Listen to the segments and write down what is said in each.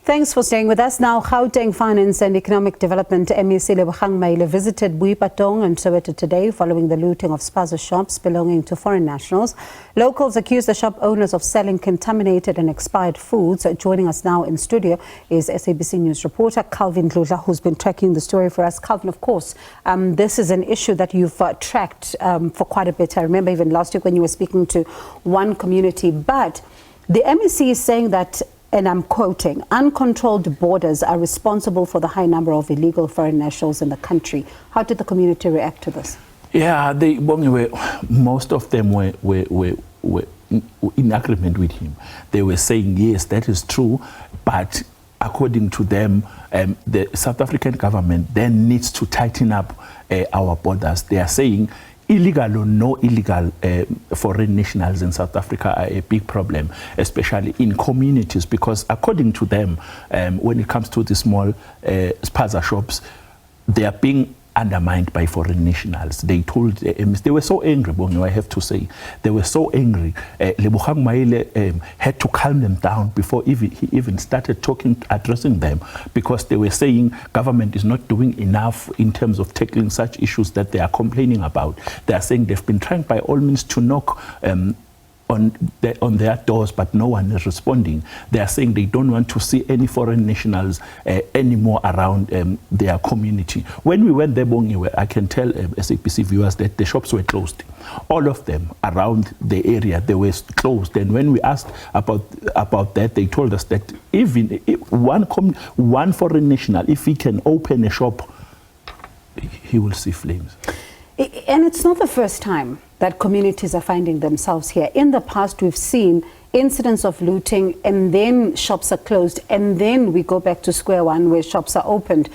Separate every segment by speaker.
Speaker 1: Thanks for staying with us. Now, Gauteng Finance and Economic Development MEC Lebogang Maile visited Boipatong and Soweto today following the looting of spaza shops belonging to foreign nationals. Locals accuse the shop owners of selling contaminated and expired foods. Joining us now in studio is SABC News reporter Dludla, who's been tracking the story for us. Calvin, of course, this is an issue that you've tracked for quite a bit. I remember even last week when you were speaking to one community, but the MEC is saying that, and I'm quoting, uncontrolled borders are responsible for the high number of illegal foreign nationals in the country. How did the community react to this? Yeah,
Speaker 2: most of them were in agreement with him. They were saying, yes, that is true, but according to them, the South African government then needs to tighten up our borders. They are saying illegal or no illegal foreign nationals in South Africa are a big problem, especially in communities, because according to them, when it comes to the small spaza shops, they are being undermined by foreign nationals. They told they were so angry, Bongo, I have to say. They were so angry. Lebogang Maile had to calm them down before he even started addressing them, because they were saying government is not doing enough in terms of tackling such issues that they are complaining about. They are saying they've been trying by all means to knock on their doors, but no one is responding. They are saying they don't want to see any foreign nationals anymore around their community. When we went there, I can tell SABC viewers that the shops were closed. All of them around the area, they were closed. And when we asked about that, they told us that even if one foreign national, if he can open a shop, he will see flames.
Speaker 1: And it's not the first time that communities are finding themselves here. In the past, we've seen incidents of looting, and then shops are closed, and then we go back to square one where shops are opened.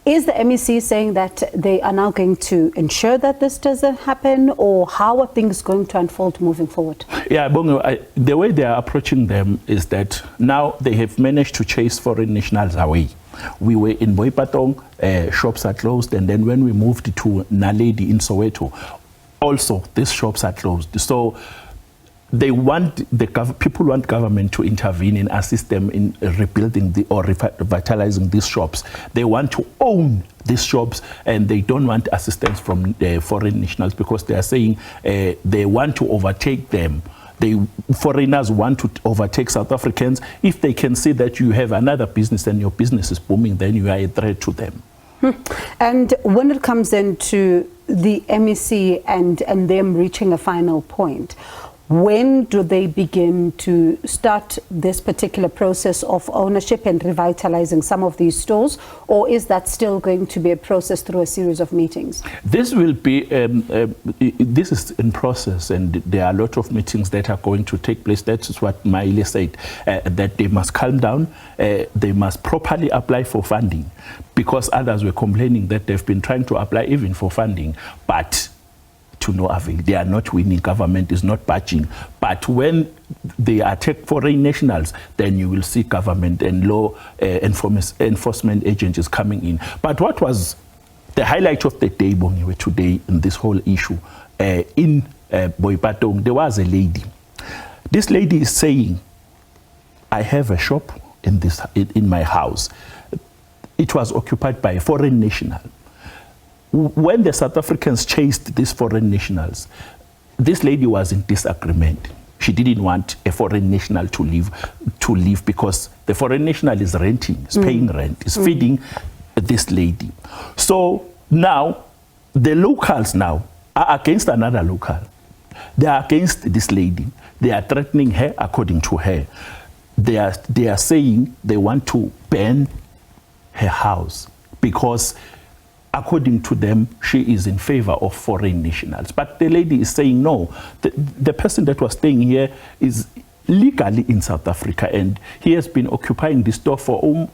Speaker 1: Is the MEC saying that they are now going to ensure that this doesn't happen, or how are things going to unfold moving forward?
Speaker 2: Yeah, Bongo, the way they are approaching them is that now they have managed to chase foreign nationals away. We were in Boipatong, shops are closed, and then when we moved to Naledi in Soweto, also these shops are closed. So they want people want government to intervene and assist them in rebuilding or revitalizing these shops. They want to own these shops, and they don't want assistance from the foreign nationals, because they are saying they want to overtake them. Foreigners want to overtake South Africans. If they can see that you have another business and your business is booming, then you are a threat to them.
Speaker 1: And when it comes then to the MEC and them reaching a final point, when do they begin to start this particular process of ownership and revitalizing some of these stores, or is that still going to be a process through a series of meetings?
Speaker 2: This will be, this is in process, and there are a lot of meetings that are going to take place. That is what Maile said, that they must calm down, they must properly apply for funding, because others were complaining that they've been trying to apply even for funding, but to no avail. They are not winning. Government is not budging. But when they attack foreign nationals, then you will see government and law enforcement agencies coming in. But what was the highlight of the day, Bongiwe, today in this whole issue, in Boipatong, there was a lady. This lady is saying, I have a shop in my house. It was occupied by a foreign national. When the South Africans chased these foreign nationals, this lady was in disagreement. She didn't want a foreign national to leave because the foreign national is renting, is paying rent, is feeding this lady. So now the locals now are against another local. They are against this lady. They are threatening her. According to her, they are saying they want to burn her house, because according to them, she is in favor of foreign nationals. But the lady is saying, no, the person that was staying here is legally in South Africa, and he has been occupying this store for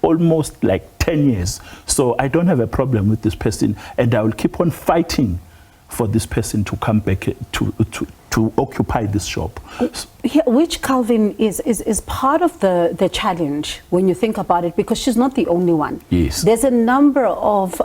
Speaker 2: almost like 10 years. So I don't have a problem with this person, and I will keep on fighting for this person to come back to to occupy this shop.
Speaker 1: Yeah, which, Calvin, is part of the challenge when you think about it, because she's not the only one.
Speaker 2: Yes.
Speaker 1: There's a number of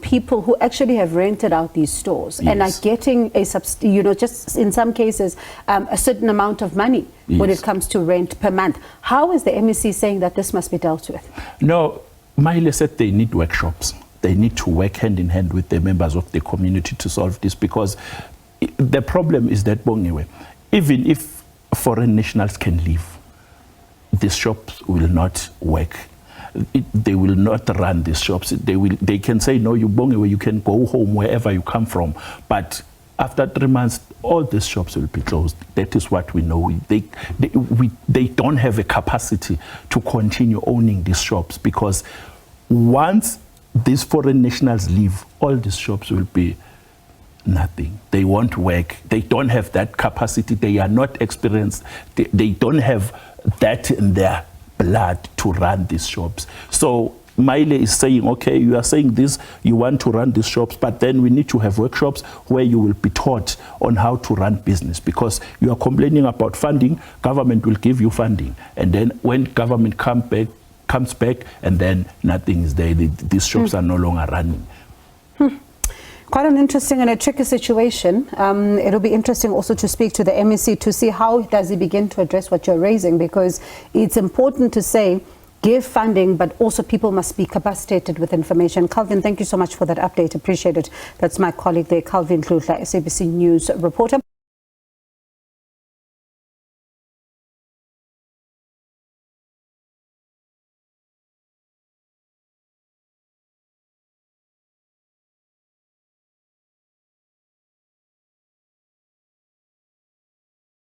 Speaker 1: people who actually have rented out these stores,
Speaker 2: yes,
Speaker 1: and are getting just in some cases a certain amount of money, yes, when it comes to rent per month. How is the MEC saying that this must be dealt with?
Speaker 2: No, Maile said they need workshops. They need to work hand in hand with the members of the community to solve this, because the problem is that, Bongiwe, even if foreign nationals can leave, these shops will not work. They will not run these shops. They can say, no, you Bongiwe, you can go home wherever you come from. But after 3 months, all these shops will be closed. That is what we know. They don't have a capacity to continue owning these shops, because once these foreign nationals leave, all these shops will be nothing. They won't work. They don't have that capacity. They are not experienced. They don't have that in their blood to run these shops. So Maile is saying, okay, you are saying this, you want to run these shops, but then we need to have workshops where you will be taught on how to run business, because you are complaining about funding. Government will give you funding, and then when government comes back, and then nothing is there. These shops are no longer running.
Speaker 1: Quite an interesting and a tricky situation. It'll be interesting also to speak to the MEC to see how does he begin to address what you're raising, because it's important to say, give funding, but also people must be capacitated with information. Calvin, thank you so much for that update. Appreciate it. That's my colleague there, Calvin Dludla, SABC News reporter.